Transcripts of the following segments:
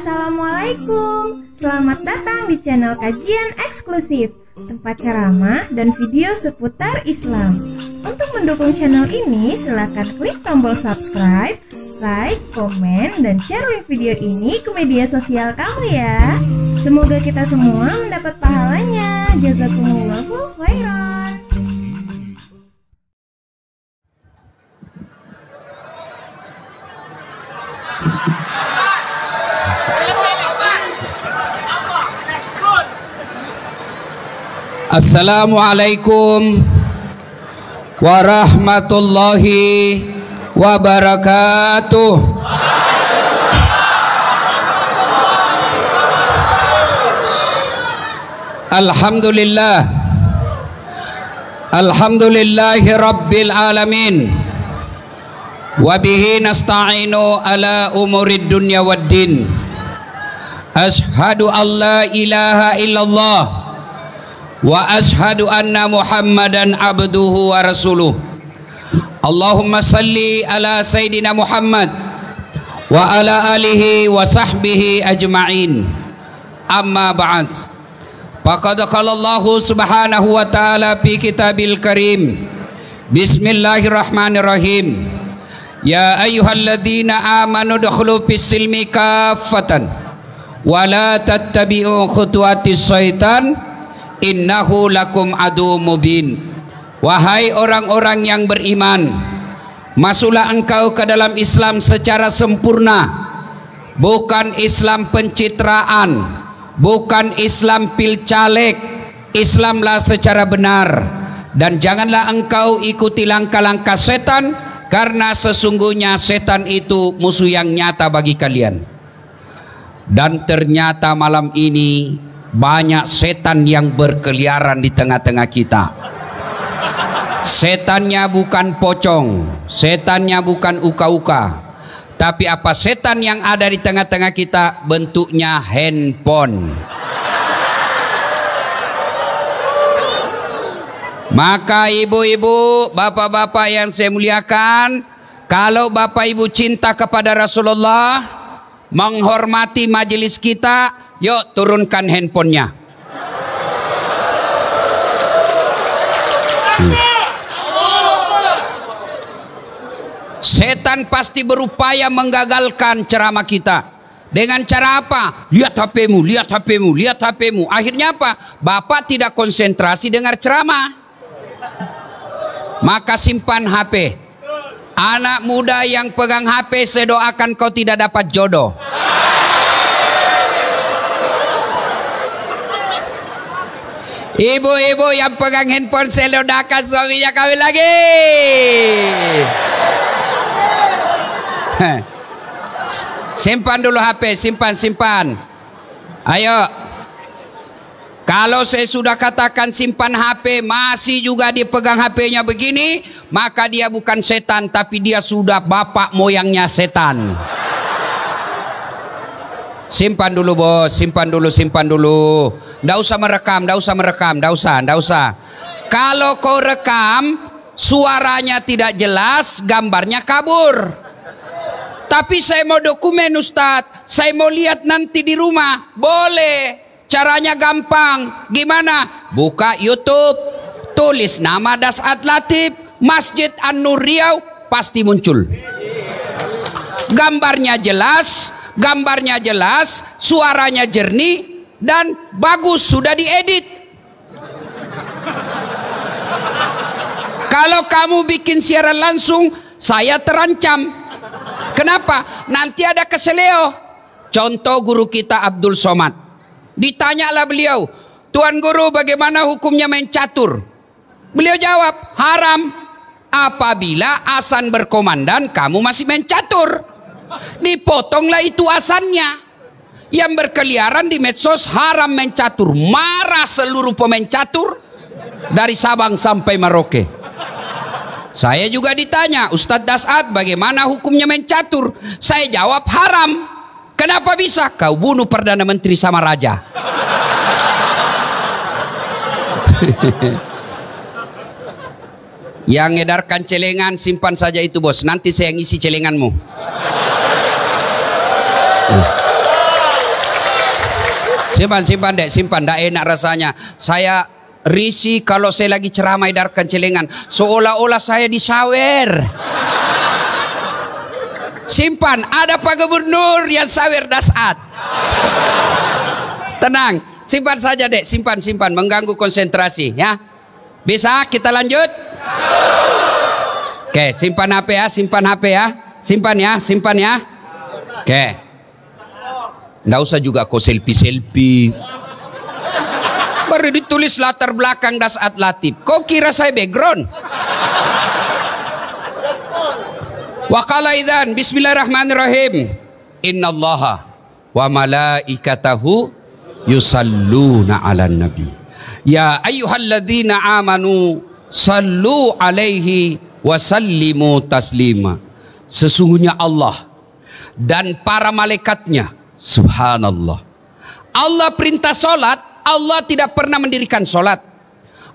Assalamualaikum, selamat datang di channel kajian eksklusif, tempat ceramah dan video seputar Islam. Untuk mendukung channel ini, silakan klik tombol subscribe, like, komen, dan share link video ini ke media sosial kamu ya. Semoga kita semua mendapat pahalanya. Jazakumullahu khairan. Assalamualaikum warahmatullahi wabarakatuh. Alhamdulillah, alhamdulillahi rabbil alamin, wabihi nasta'inu ala umurid dunya waddin. Ashhadu an la ilaha illallah wa ashhadu anna Muhammadan abduhu wa rasuluh. Allahumma salli ala Sayyidina Muhammad wa ala alihi wa sahbihi ajma'in. Amma ba'd. Faqad qala Allah subhanahu wa ta'ala fi kitabil karim. Bismillahirrahmanirrahim. Ya ayyuhalladzina amanu dukhulu fis silmi kaffatan wa la tattabi'u khutuwatis syaitan innahu lakum adu mubin. Wahai orang-orang yang beriman, masuklah engkau ke dalam Islam secara sempurna, bukan Islam pencitraan, bukan Islam pilcaleg. Islamlah secara benar, dan janganlah engkau ikuti langkah-langkah setan, karena sesungguhnya setan itu musuh yang nyata bagi kalian. Dan ternyata malam ini banyak setan yang berkeliaran di tengah-tengah kita. Setannya bukan pocong, setannya bukan uka-uka, tapi apa setan yang ada di tengah-tengah kita? Bentuknya handphone. Maka ibu-ibu, bapak-bapak yang saya muliakan, kalau bapak ibu cinta kepada Rasulullah, menghormati majelis kita, yuk turunkan handphonenya. Setan pasti berupaya menggagalkan ceramah kita. Dengan cara apa? Lihat HP-mu, lihat HP-mu, lihat HP-mu. Akhirnya apa? Bapak tidak konsentrasi dengar ceramah. Maka simpan HP. Anak muda yang pegang HP, saya doakan kau tidak dapat jodoh. Ibu-ibu yang pegang handphone, saya doakan suaminya kawin lagi. Simpan dulu HP, simpan. Ayo. Kalau saya sudah katakan simpan HP, masih juga dipegang HP-nya begini, maka dia bukan setan, tapi dia sudah bapak moyangnya setan. Simpan dulu bos, simpan dulu. Nggak usah merekam. Kalau kau rekam, suaranya tidak jelas, gambarnya kabur. Tapi saya mau dokumen Ustadz, saya mau lihat nanti di rumah. Boleh, caranya gampang. Gimana? Buka YouTube, tulis nama Dasat Latif, Masjid An-Nur Riau, pasti muncul. Gambarnya jelas, suaranya jernih dan bagus, sudah diedit. Kalau kamu bikin siaran langsung, saya terancam. Kenapa? Nanti ada keseleo. Contoh guru kita Abdul Somad. Ditanyalah beliau, Tuan Guru, bagaimana hukumnya main catur? Beliau jawab, haram. Apabila azan berkomandan, kamu masih main catur. Dipotonglah itu azannya. Yang berkeliaran di medsos haram main catur. Marah seluruh pemain catur dari Sabang sampai Merauke. Saya juga ditanya, Ustadz Dasat, bagaimana hukumnya main catur? Saya jawab, haram. Kenapa bisa? Kau bunuh Perdana Menteri sama Raja. Yang ngedarkan celengan, simpan saja itu bos. Nanti saya ngisi celenganmu. Simpan dek, simpan. Tidak enak rasanya. Saya risih kalau saya lagi ceramah edarkan celengan, seolah-olah saya disawer. Simpan. Ada Pak Gubernur yang sawer dasat. Tenang, simpan saja dek, simpan. Mengganggu konsentrasi ya. Bisa kita lanjut? Oke, simpan HP ya, simpan ya. Oke. Nggak usah juga kau selfie. Baru ditulis latar belakang Dasat Latif. Kau kira saya background? Wa qala idzan bismillahirrahmanirrahim. Innallaha wa malaikatahu yusalluna 'alan nabi. Ya ayyuhalladzina amanu sallu 'alaihi wa sallimu taslima. Sesungguhnya Allah dan para malaikatnya, subhanallah. Allah perintah solat, Allah tidak pernah mendirikan solat.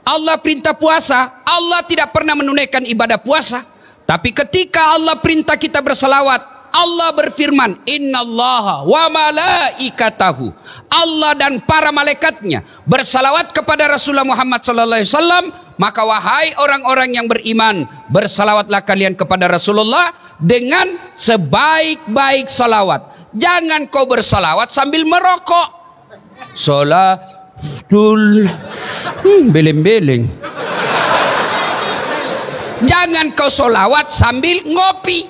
Allah perintah puasa, Allah tidak pernah menunaikan ibadah puasa. Tapi ketika Allah perintah kita berselawat, Allah berfirman, innallaha wa malaikatahu. Allah dan para malaikatnya bersalawat kepada Rasulullah Muhammad sallallahu alaihi wasallam. Maka wahai orang-orang yang beriman, bersalawatlah kalian kepada Rasulullah dengan sebaik-baik salawat. Jangan kau bersalawat sambil merokok. Salatul beleng-beleng. Jangan kau solawat sambil ngopi.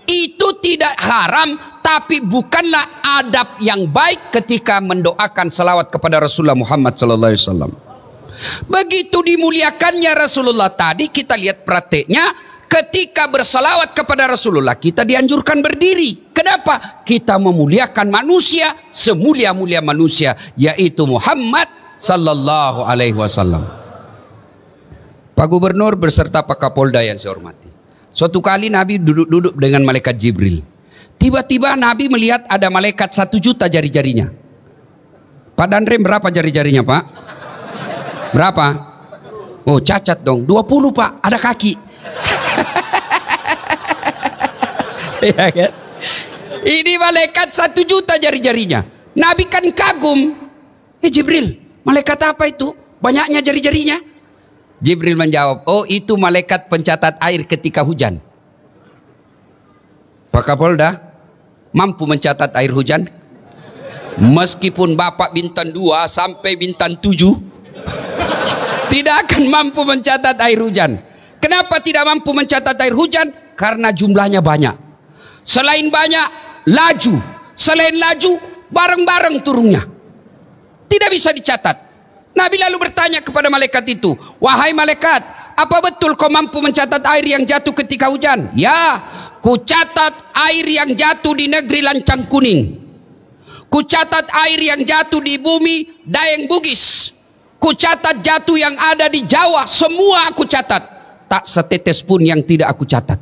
Itu tidak haram, tapi bukanlah adab yang baik ketika mendoakan salawat kepada Rasulullah Muhammad SAW. Begitu dimuliakannya Rasulullah tadi, kita lihat prakteknya. Ketika bersalawat kepada Rasulullah, kita dianjurkan berdiri. Kenapa? Kita memuliakan manusia semulia-mulia manusia, yaitu Muhammad Sallallahu Alaihi Wasallam. Pak Gubernur beserta Pak Kapolda yang saya hormati. Suatu kali Nabi duduk-duduk dengan malaikat Jibril. Tiba-tiba Nabi melihat ada malaikat 1 juta jari-jarinya. Pak Danrem berapa jari-jarinya Pak? Berapa? Oh cacat dong. 20 Pak, ada kaki. Ya kan? Ini malaikat 1 juta jari-jarinya. Nabi kan kagum. Jibril, malaikat apa itu? Banyaknya jari-jarinya. Jibril menjawab, oh itu malaikat pencatat air ketika hujan. Pak Kapolda, mampu mencatat air hujan? Meskipun Bapak bintang 2 sampai bintang 7, tidak akan mampu mencatat air hujan. Kenapa tidak mampu mencatat air hujan? Karena jumlahnya banyak. Selain banyak, laju. Selain laju, bareng-bareng turunnya. Tidak bisa dicatat. Nabi lalu bertanya kepada malaikat itu, wahai malaikat, apa betul kau mampu mencatat air yang jatuh ketika hujan? Ya, ku catat air yang jatuh di negeri Lancang Kuning. Ku catat air yang jatuh di bumi Daeng Bugis. Ku catat jatuh yang ada di Jawa, semua aku catat. Tak setetes pun yang tidak aku catat.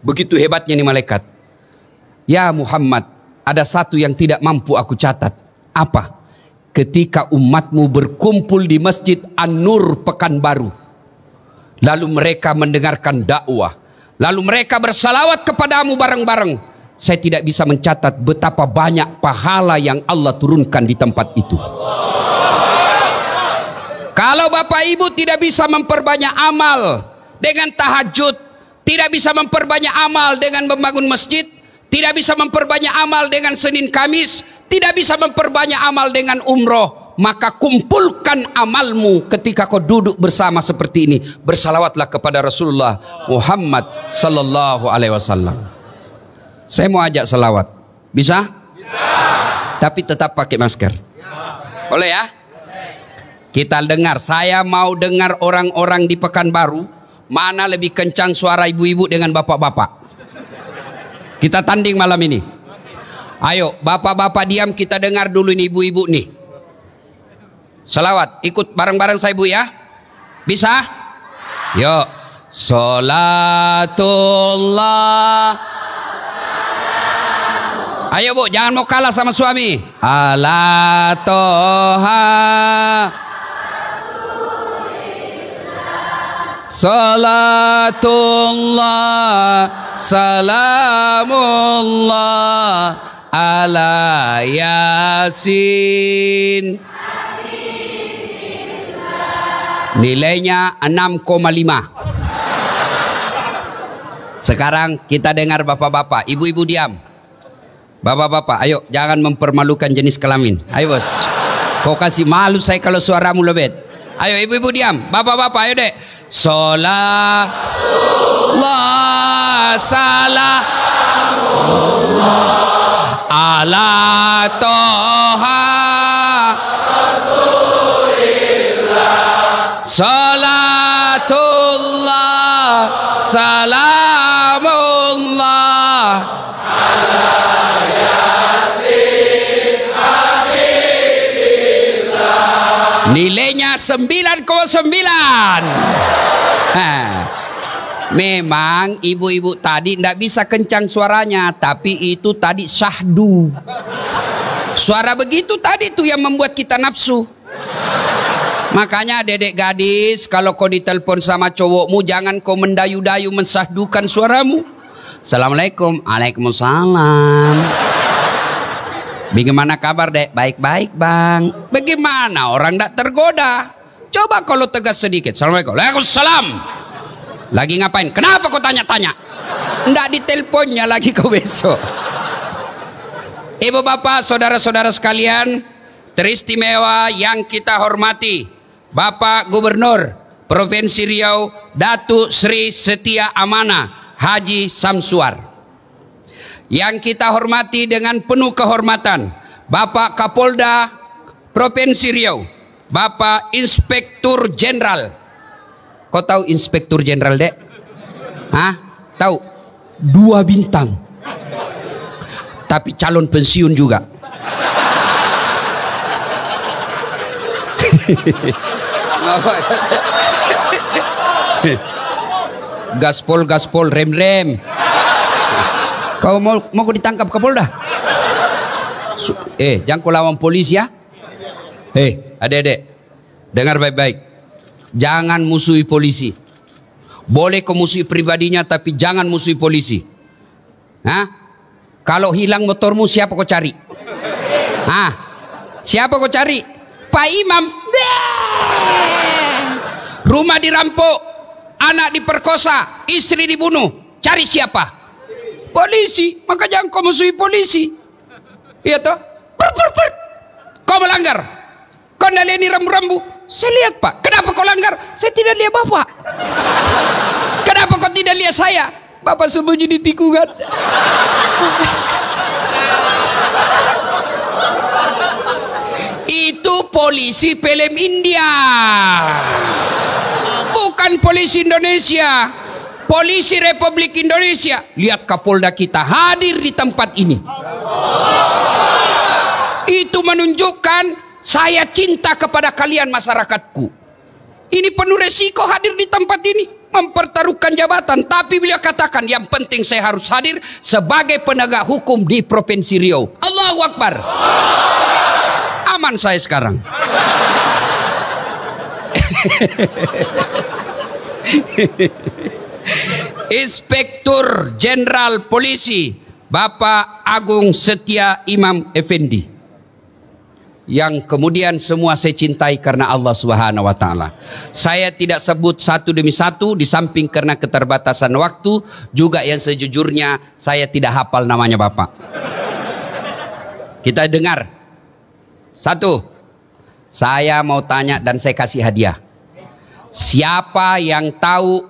Begitu hebatnya nih malaikat. Ya Muhammad, ada satu yang tidak mampu aku catat. Apa? Ketika umatmu berkumpul di Masjid An-Nur Pekanbaru, lalu mereka mendengarkan dakwah, lalu mereka bersalawat kepadamu bareng-bareng, saya tidak bisa mencatat betapa banyak pahala yang Allah turunkan di tempat itu. Kalau Bapak Ibu tidak bisa memperbanyak amal dengan tahajud, tidak bisa memperbanyak amal dengan membangun masjid, tidak bisa memperbanyak amal dengan Senin Kamis, tidak bisa memperbanyak amal dengan umroh, maka kumpulkan amalmu ketika kau duduk bersama seperti ini. Bersalawatlah kepada Rasulullah Muhammad Sallallahu Alaihi Wasallam. Saya mau ajak salawat, bisa? Bisa. Tapi tetap pakai masker. Boleh ya? Kita dengar. Saya mau dengar orang-orang di Pekanbaru mana lebih kencang suara ibu-ibu dengan bapak-bapak. Kita tanding malam ini. Ayo bapak-bapak diam, kita dengar dulu ini ibu-ibu nih. Salawat, ikut bareng-bareng saya Bu ya. Bisa? Yuk. Salatullah. Ayo Bu, jangan mau kalah sama suami. Ala toha. Salatullah. Salamullah ala Yasin. Nilainya 6,5. Sekarang kita dengar bapak-bapak, ibu-ibu diam. Bapak-bapak, ayo jangan mempermalukan jenis kelamin. Ayo bos, kau kasih malu saya kalau suaramu lebet. Ayo ibu-ibu diam, bapak-bapak ayo dek. Salatullah salam ala toha Rasulillah. Salatullah salamullah ala Yasin Habibillah. Nilainya 9,9. Memang ibu-ibu tadi tidak bisa kencang suaranya, tapi itu tadi syahdu. Suara begitu tadi tuh yang membuat kita nafsu. Makanya dedek gadis, kalau kau ditelepon sama cowokmu, jangan kau mendayu-dayu mensahdukan suaramu. Assalamualaikum. Waalaikumsalam. Bagaimana kabar dek? Baik-baik bang. Bagaimana orang tidak tergoda? Coba kalau tegas sedikit. Assalamualaikum. Waalaikumsalam. Lagi ngapain? Kenapa kau tanya-tanya? Nggak diteleponnya lagi kau besok. Ibu bapak, saudara-saudara sekalian, teristimewa yang kita hormati, Bapak Gubernur Provinsi Riau Datuk Sri Setia Amanah Haji Samsuar. Yang kita hormati dengan penuh kehormatan, Bapak Kapolda Provinsi Riau, Bapak Inspektur Jenderal. Kau tahu Inspektur Jenderal dek? Hah? Tahu? 2 bintang. Tapi calon pensiun juga. Gaspol, rem. Kau mau ditangkap Kapolda? Jangan kau lawan polisi ya. Adik-adik, dengar baik-baik. Jangan musuhi polisi. Boleh kau musuhi pribadinya, tapi jangan musuhi polisi. Kalau hilang motormu, siapa kau cari? Siapa kau cari? Pak Imam. Rumah dirampok, anak diperkosa, istri dibunuh. Cari siapa? Polisi. Maka jangan kau musuhi polisi. Iya toh? Kau melanggar. Kau tidak lihat ini rambu-rambu. Saya lihat pak. Kenapa kau langgar? Saya tidak lihat bapak. Kenapa kau tidak lihat saya? Bapak sembunyi di tikungan. Itu polisi film India, bukan polisi Indonesia. Polisi Republik Indonesia. Lihat Kapolda kita hadir di tempat ini. Itu menunjukkan saya cinta kepada kalian masyarakatku. Ini penuh resiko hadir di tempat ini, mempertaruhkan jabatan. Tapi beliau katakan yang penting saya harus hadir sebagai penegak hukum di Provinsi Riau. Allahu Akbar. Aman saya sekarang. Inspektur Jenderal Polisi Bapak Agung Setia Imam Effendi, yang kemudian semua saya cintai karena Allah Subhanahu wa taala. Saya tidak sebut satu demi satu, di samping karena keterbatasan waktu, juga yang sejujurnya saya tidak hafal namanya Bapak. Kita dengar. Satu, saya mau tanya dan saya kasih hadiah. Siapa yang tahu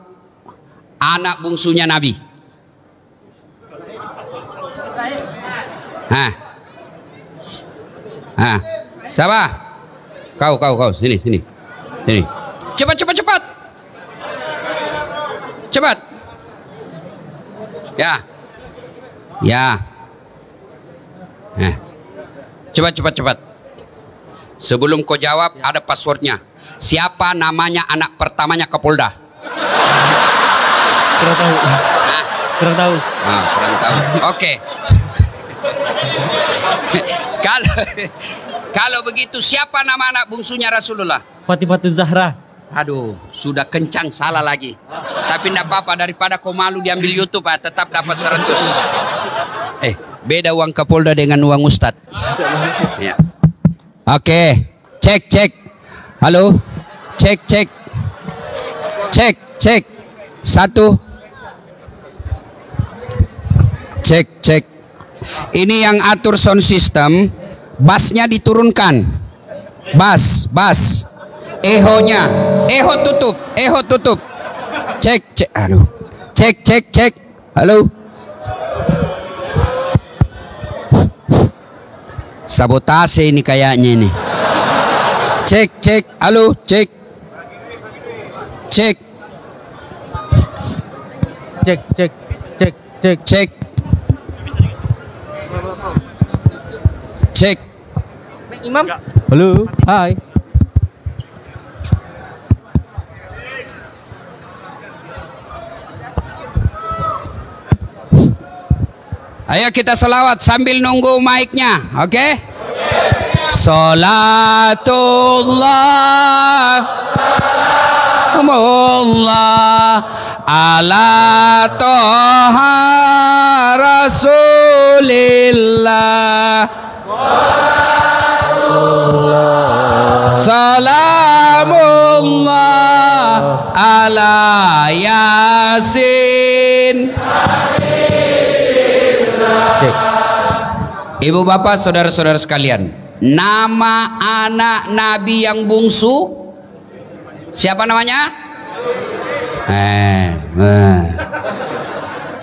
anak bungsunya Nabi? Siapa? Kau sini. Cepat. Ya. Cepat. Sebelum kau jawab, ada passwordnya. Siapa namanya anak pertamanya Kapolda? Kurang tahu. Kurang tahu. Oke. Kalau begitu, siapa nama anak bungsunya Rasulullah? Fatimah Zahra. Aduh, sudah kencang salah lagi. Tapi tidak apa-apa, daripada kau malu diambil YouTube, tetap dapat 100. Beda uang Kapolda dengan uang Ustadz. Ya. Oke, cek. Halo, cek. 1. Cek. Ini yang atur sound system, bassnya diturunkan. Bass. Ehonya, eho tutup. Cek. Aduh. Cek. Halo. Sabotase ini kayaknya ini. Cek. Halo, cek. Cek. Imam. Halo. Hai. Ayo kita selawat sambil nunggu mic-nya, oke? Salatullah ala toha rasulillah salamullah ala yasin. Ibu bapak saudara-saudara sekalian, nama anak Nabi yang bungsu siapa namanya?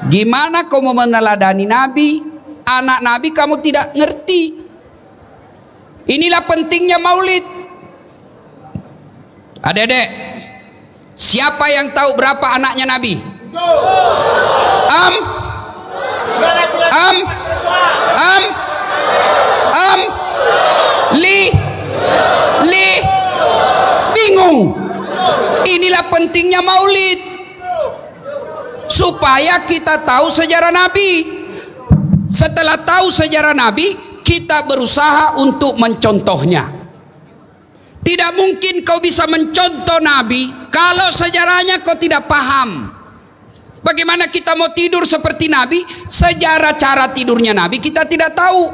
Gimana kau mau meneladani Nabi? Anak Nabi kamu tidak ngerti. Inilah pentingnya maulid. Adik-adik, siapa yang tahu berapa anaknya Nabi? Li bingung. Inilah pentingnya maulid, supaya kita tahu sejarah Nabi. Setelah tahu sejarah Nabi, kita berusaha untuk mencontohnya. Tidak mungkin kau bisa mencontoh Nabi kalau sejarahnya kau tidak paham. Bagaimana kita mau tidur seperti Nabi, sejarah cara tidurnya Nabi kita tidak tahu.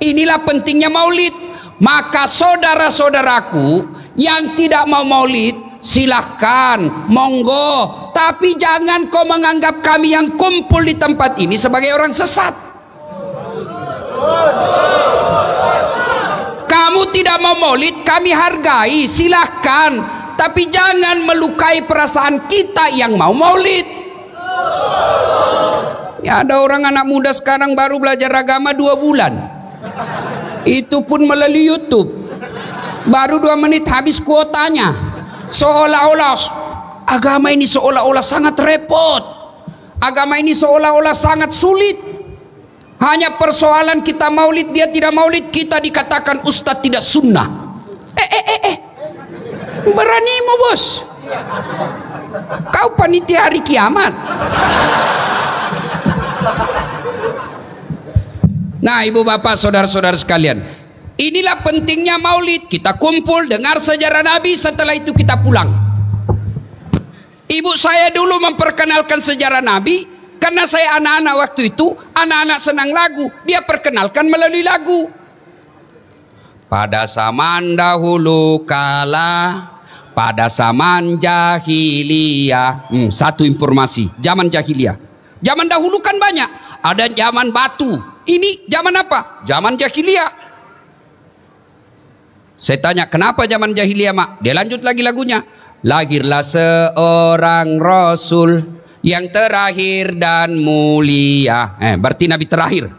Inilah pentingnya maulid. Maka saudara-saudaraku yang tidak mau maulid, silahkan, monggo. Tapi jangan kau menganggap kami yang kumpul di tempat ini sebagai orang sesat. Kamu tidak mau maulid, kami hargai, silahkan. Tapi jangan melukai perasaan kita yang mau maulid. Ya, ada orang anak muda sekarang baru belajar agama 2 bulan. Itu pun melalui YouTube. Baru 2 menit habis kuotanya. Seolah-olah agama ini seolah-olah sangat repot. Agama ini seolah-olah sangat sulit. Hanya persoalan kita maulid, dia tidak maulid, kita dikatakan ustadz tidak sunnah. Beranimu bos. Kau panitia hari kiamat. Nah, ibu bapak saudara-saudara sekalian, inilah pentingnya maulid. Kita kumpul dengar sejarah Nabi, setelah itu kita pulang. Ibu saya dulu memperkenalkan sejarah Nabi, karena saya anak-anak waktu itu, anak-anak senang lagu, dia perkenalkan melalui lagu. Pada zaman dahulu kala, pada zaman jahiliyah. Satu informasi, zaman jahiliyah. Zaman dahulu kan banyak, ada zaman batu. Ini zaman apa? Zaman jahiliyah. Saya tanya, kenapa zaman jahiliyah, Mak? Dia lanjut lagi lagunya. Lahirlah seorang Rasul yang terakhir dan mulia. Berarti Nabi terakhir.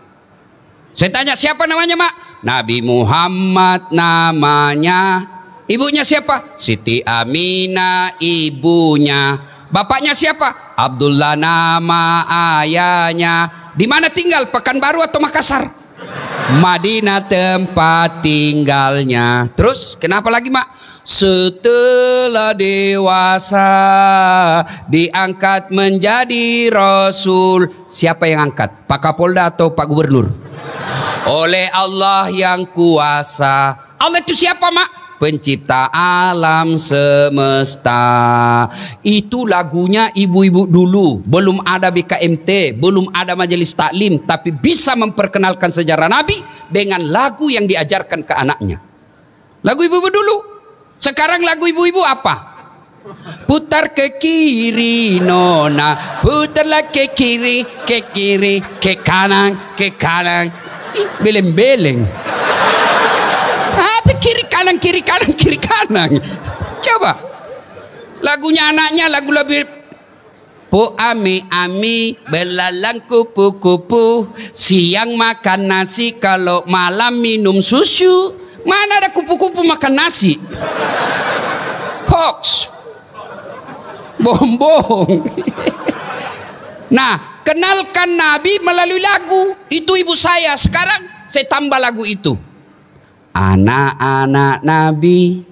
Saya tanya, siapa namanya, Mak? Nabi Muhammad namanya. Ibunya siapa? Siti Aminah ibunya. Bapaknya siapa? Abdullah nama ayahnya. Di mana tinggal? Pekanbaru atau Makassar? Madinah tempat tinggalnya. Terus kenapa lagi, Mak? Setelah dewasa diangkat menjadi Rasul. Siapa yang angkat? Pak Kapolda atau Pak Gubernur? Oleh Allah yang kuasa. Allah itu siapa, Mak? pencipta alam semesta. Itu lagunya ibu-ibu dulu. Belum ada BKMT, belum ada majelis taklim, tapi bisa memperkenalkan sejarah Nabi dengan lagu yang diajarkan ke anaknya. Lagu ibu-ibu dulu. Sekarang lagu ibu-ibu apa? Putar ke kiri nona, putarlah ke kiri, ke kanan, ke kanan. Beleng-beleng. Apa kiri kanan, kiri kanan, kiri kanan? Coba. Lagunya anaknya lagu lebih. Po ami belalang kupu-kupu, siang makan nasi, kalau malam minum susu. Mana ada kupu-kupu makan nasi? Hoax. Bohong-bohong. Nah, kenalkan Nabi melalui lagu. Itu ibu saya. Sekarang saya tambah lagu itu. Anak-anak Nabi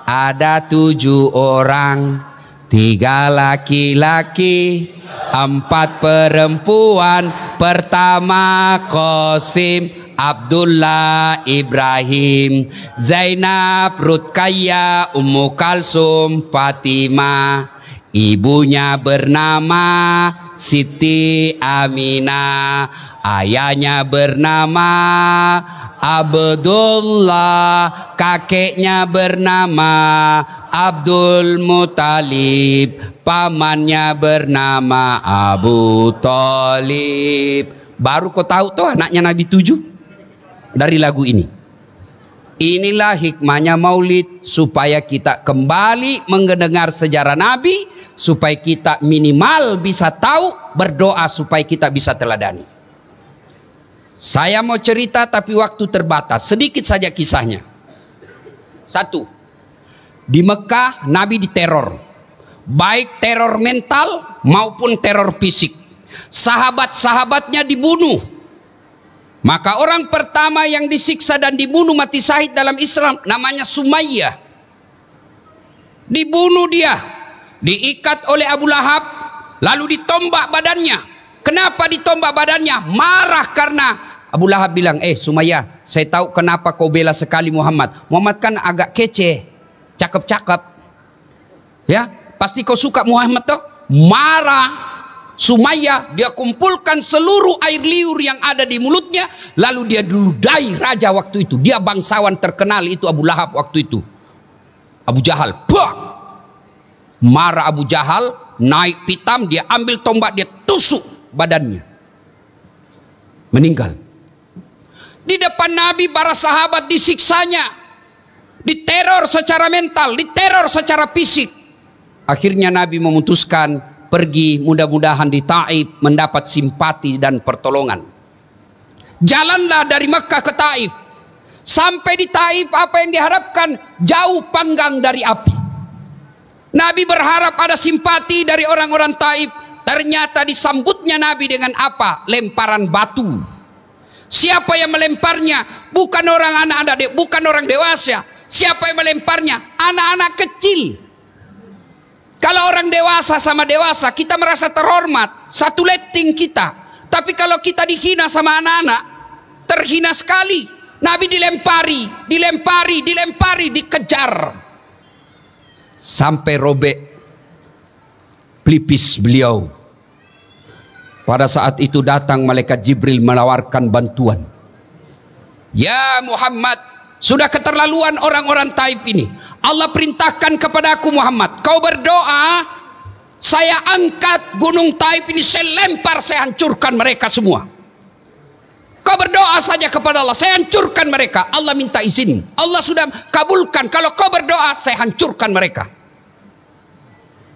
ada 7 orang, 3 laki-laki, 4 perempuan. Pertama Qasim, Abdullah, Ibrahim, Zainab, Ruqayyah, Ummu Kalsum, Fatimah. Ibunya bernama Siti Aminah, ayahnya bernama Abdullah, kakeknya bernama Abdul Muthalib, pamannya bernama Abu Thalib. Baru kau tahu tuh anaknya Nabi 7 dari lagu ini. Inilah hikmahnya maulid, supaya kita kembali mendengar sejarah Nabi, supaya kita minimal bisa tahu, berdoa supaya kita bisa teladani. Saya mau cerita tapi waktu terbatas, sedikit saja kisahnya. 1. Di Mekah Nabi diteror, baik teror mental maupun teror fisik. Sahabat-sahabatnya dibunuh. Maka orang pertama yang disiksa dan dibunuh mati syahid dalam Islam namanya Sumayyah. Dibunuh dia, diikat oleh Abu Lahab, lalu ditombak badannya. Kenapa ditombak badannya? Marah karena Abu Lahab bilang, Sumayyah, saya tahu kenapa kau bela sekali Muhammad. Muhammad kan agak kece, cakep-cakep. Ya, pasti kau suka Muhammad toh? Marah. Sumayyah, dia kumpulkan seluruh air liur yang ada di mulutnya, lalu dia diludai raja waktu itu. Dia bangsawan terkenal itu Abu Lahab waktu itu. Abu Jahal, bah! Marah Abu Jahal, naik pitam, dia ambil tombak, dia tusuk badannya. Meninggal. Di depan Nabi para sahabat disiksanya, diteror secara mental, diteror secara fisik. Akhirnya Nabi memutuskan pergi, mudah-mudahan di Taif mendapat simpati dan pertolongan. Jalanlah dari Mekah ke Taif. Sampai di Taif apa yang diharapkan? Jauh panggang dari api. Nabi berharap ada simpati dari orang-orang Taif. Ternyata disambutnya Nabi dengan apa? Lemparan batu. Siapa yang melemparnya? Bukan orang anak-anak, bukan orang dewasa. Siapa yang melemparnya? Anak-anak kecil. Kalau orang dewasa sama dewasa, kita merasa terhormat, satu letting kita. Tapi kalau kita dihina sama anak-anak, terhina sekali. Nabi dilempari, dikejar. Sampai robek pelipis beliau. Pada saat itu datang malaikat Jibril menawarkan bantuan. Ya Muhammad, sudah keterlaluan orang-orang Taif ini. Allah perintahkan kepada aku Muhammad, kau berdoa, saya angkat gunung Taif ini, saya lempar, saya hancurkan mereka semua. Kau berdoa saja kepada Allah, saya hancurkan mereka. Allah minta izin, Allah sudah kabulkan. Kalau kau berdoa, saya hancurkan mereka.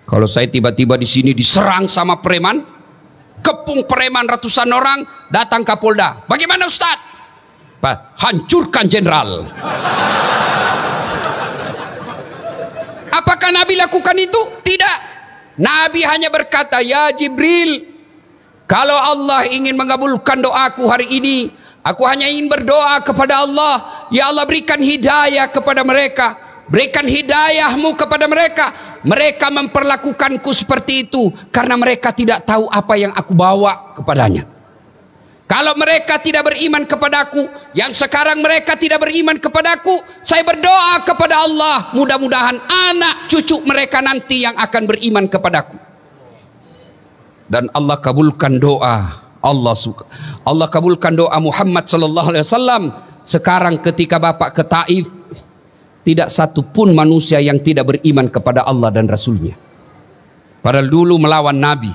Kalau saya tiba-tiba di sini diserang sama preman, kepung preman ratusan orang, datang Kapolda. Bagaimana Ustaz? Hancurkan jenderal. Apakah Nabi lakukan itu? Tidak. Nabi hanya berkata, ya Jibril, kalau Allah ingin mengabulkan doaku hari ini, aku hanya ingin berdoa kepada Allah, ya Allah berikan hidayah kepada mereka, berikan hidayahmu kepada mereka. Mereka memperlakukanku seperti itu karena mereka tidak tahu apa yang aku bawa kepadanya. Kalau mereka tidak beriman kepadaku, yang sekarang mereka tidak beriman kepadaku, saya berdoa kepada Allah, mudah-mudahan anak cucu mereka nanti yang akan beriman kepadaku. Dan Allah kabulkan doa. Allah kabulkan doa Muhammad sallallahu alaihi wasallam. Sekarang ketika Bapak ke Taif, tidak satu pun manusia yang tidak beriman kepada Allah dan Rasulnya. Padahal dulu melawan Nabi.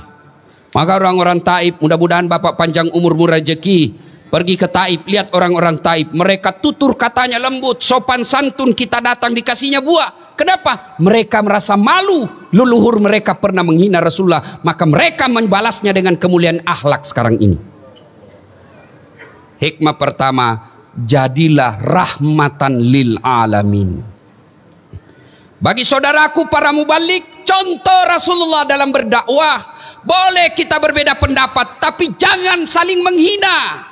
Maka orang-orang Taif, mudah-mudahan Bapak panjang umur rezeki, pergi ke Taif, lihat orang-orang Taif, mereka tutur katanya lembut, sopan santun, kita datang dikasihnya buah. Kenapa? Mereka merasa malu, leluhur mereka pernah menghina Rasulullah, maka mereka membalasnya dengan kemuliaan akhlak sekarang ini. Hikmah pertama, jadilah rahmatan lil alamin. Bagi saudaraku para mubalik, contoh Rasulullah dalam berdakwah. Boleh kita berbeda pendapat, tapi jangan saling menghina.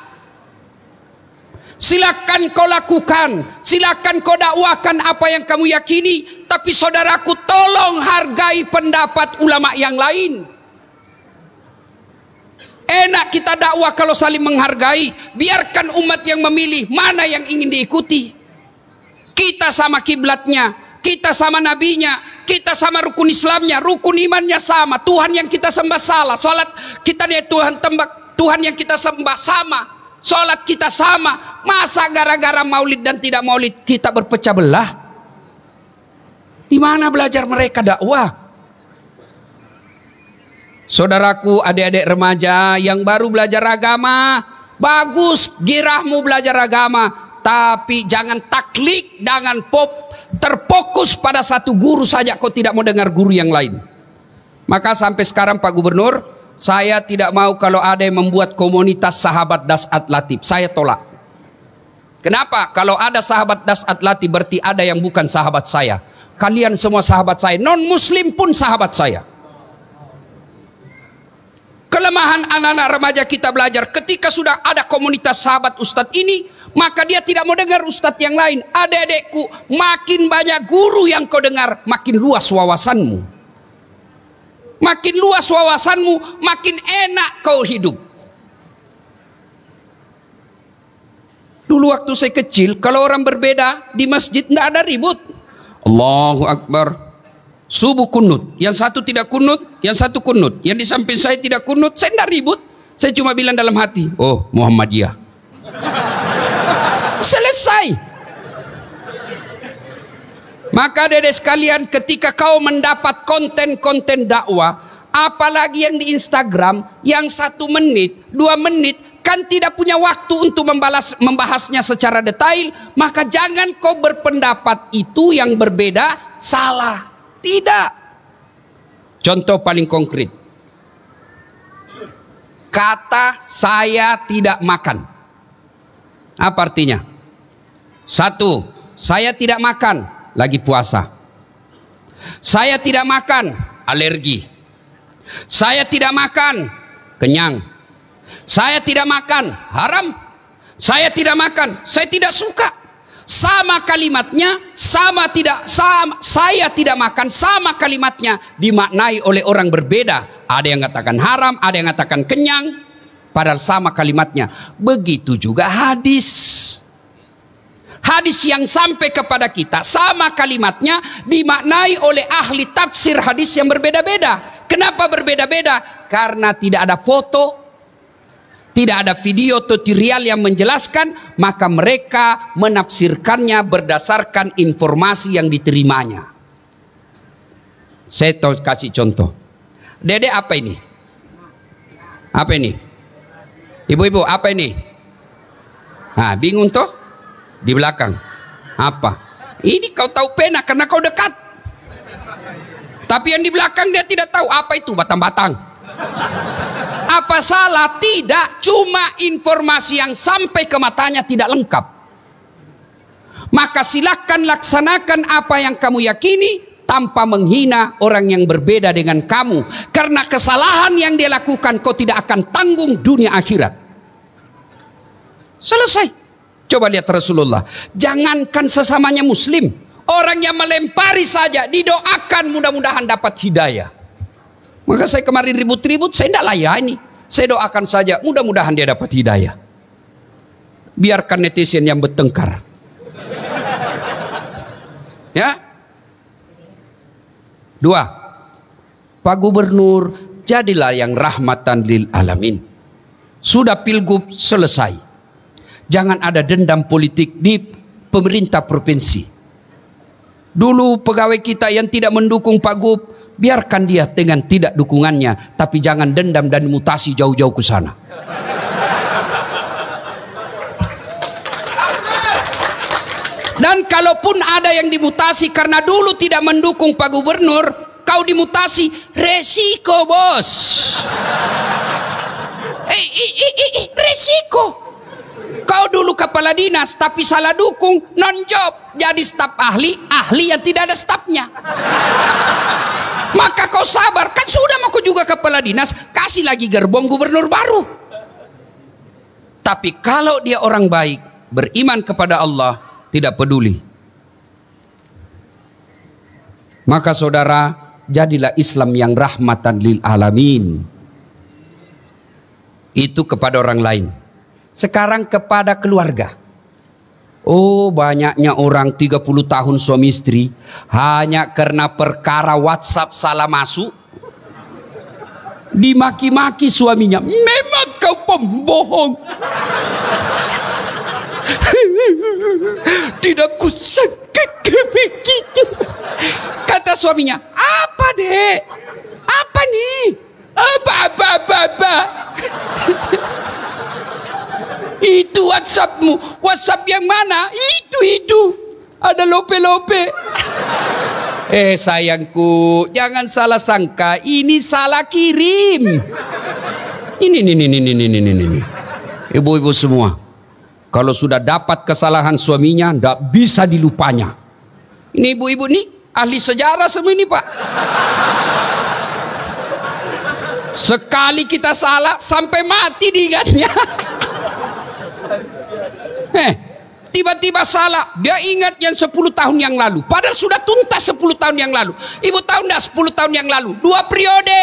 Silakan kau lakukan, silakan kau dakwakan apa yang kamu yakini, tapi saudaraku tolong hargai pendapat ulama yang lain. Enak kita dakwah kalau saling menghargai. Biarkan umat yang memilih mana yang ingin diikuti. Kita sama kiblatnya, kita sama nabinya, kita sama rukun Islamnya, rukun imannya sama. Tuhan yang kita sembah salah, salat kita dia Tuhan yang kita sembah sama, salat kita sama. Masa gara-gara maulid dan tidak maulid kita berpecah belah? Di mana belajar mereka dakwah? Saudaraku, adik-adik remaja yang baru belajar agama, bagus girahmu belajar agama, tapi jangan taklid, jangan terfokus pada satu guru saja, kau tidak mau dengar guru yang lain. Maka sampai sekarang Pak Gubernur, saya tidak mau kalau ada yang membuat komunitas sahabat Dasat Latif, saya tolak. Kenapa? Kalau ada sahabat Dasat Latif berarti ada yang bukan sahabat saya. Kalian semua sahabat saya, non muslim pun sahabat saya. Kelemahan anak-anak remaja kita belajar, ketika sudah ada komunitas sahabat ustadz ini, maka dia tidak mau dengar ustadz yang lain. Adik-adikku, makin banyak guru yang kau dengar, makin luas wawasanmu. Makin luas wawasanmu, makin enak kau hidup. Dulu waktu saya kecil, kalau orang berbeda di masjid tidak ada ribut. Allahu Akbar. Subuh kunut, yang satu tidak kunut, yang satu kunut, yang di samping saya tidak kunut, saya tidak ribut. Saya cuma bilang dalam hati, oh Muhammadiyah. Selesai. Maka dedek sekalian, ketika kau mendapat konten-konten dakwah, apalagi yang di Instagram, yang 1 menit, 2 menit, kan tidak punya waktu untuk membahasnya secara detail, maka jangan kau berpendapat itu yang berbeda salah. Tidak. Contoh paling konkret, kata saya tidak makan, apa artinya? 1, saya tidak makan, lagi puasa. Saya tidak makan, alergi. Saya tidak makan, kenyang. Saya tidak makan, haram. Saya tidak makan, saya tidak suka. Sama kalimatnya, saya tidak makan, sama kalimatnya dimaknai oleh orang berbeda. Ada yang katakan haram, ada yang katakan kenyang, padahal sama kalimatnya. Begitu juga hadis. Hadis yang sampai kepada kita, sama kalimatnya dimaknai oleh ahli tafsir hadis yang berbeda-beda. Kenapa berbeda-beda? Karena tidak ada foto, tidak ada video tutorial yang menjelaskan, maka mereka menafsirkannya berdasarkan informasi yang diterimanya. Saya kasih contoh. Dede, apa ini? Apa ini? Ibu-ibu, apa ini? Nah, bingung toh? Di belakang. Apa? Ini kau tahu pena karena kau dekat. Tapi yang di belakang dia tidak tahu apa itu batang-batang. Apa salah? Tidak, cuma informasi yang sampai ke matanya tidak lengkap. Maka silakan laksanakan apa yang kamu yakini tanpa menghina orang yang berbeda dengan kamu. Karena kesalahan yang dia lakukan kau tidak akan tanggung dunia akhirat. Selesai. Coba lihat Rasulullah. Jangankan sesamanya muslim, orang yang melempari saja didoakan mudah-mudahan dapat hidayah. Maka saya kemarin ribut-ribut, saya tidak layani. Saya doakan saja, mudah-mudahan dia dapat hidayah. Biarkan netizen yang bertengkar. Ya. 2. Pak Gubernur, jadilah yang rahmatan lil alamin. Sudah pilgub selesai. Jangan ada dendam politik di pemerintah provinsi. Dulu pegawai kita yang tidak mendukung Pak Gub, biarkan dia dengan tidak dukungannya, tapi jangan dendam dan mutasi jauh-jauh ke sana. Dan kalaupun ada yang dimutasi karena dulu tidak mendukung Pak Gubernur, kau dimutasi, resiko bos. Resiko. Kau dulu kepala dinas tapi salah dukung, non job, jadi staf ahli yang tidak ada stafnya. Maka kau sabar, kan sudah mau juga kepala dinas, kasih lagi gerbong gubernur baru. Tapi kalau dia orang baik, beriman kepada Allah, tidak peduli, maka saudara, jadilah Islam yang rahmatan lil alamin. Itu kepada orang lain. Sekarang kepada keluarga. Oh, banyaknya orang 30 tahun suami istri hanya karena perkara WhatsApp salah masuk dimaki-maki suaminya. Memang kau pembohong. Tidak kusangka begitu. Kata suaminya, apa dek? Apa nih? Apa. Itu WhatsAppmu. WhatsApp yang mana? Itu. Ada lope-lope. Sayangku, jangan salah sangka. Ini salah kirim. Ini. Ibu-ibu semua, kalau sudah dapat kesalahan suaminya, tidak bisa dilupanya. Ini ibu-ibu nih, ahli sejarah semua ini Pak. Sekali kita salah, sampai mati diingatnya. Tiba-tiba salah, dia ingat yang 10 tahun yang lalu. Padahal sudah tuntas 10 tahun yang lalu. Ibu tahu enggak 10 tahun yang lalu? 2 periode.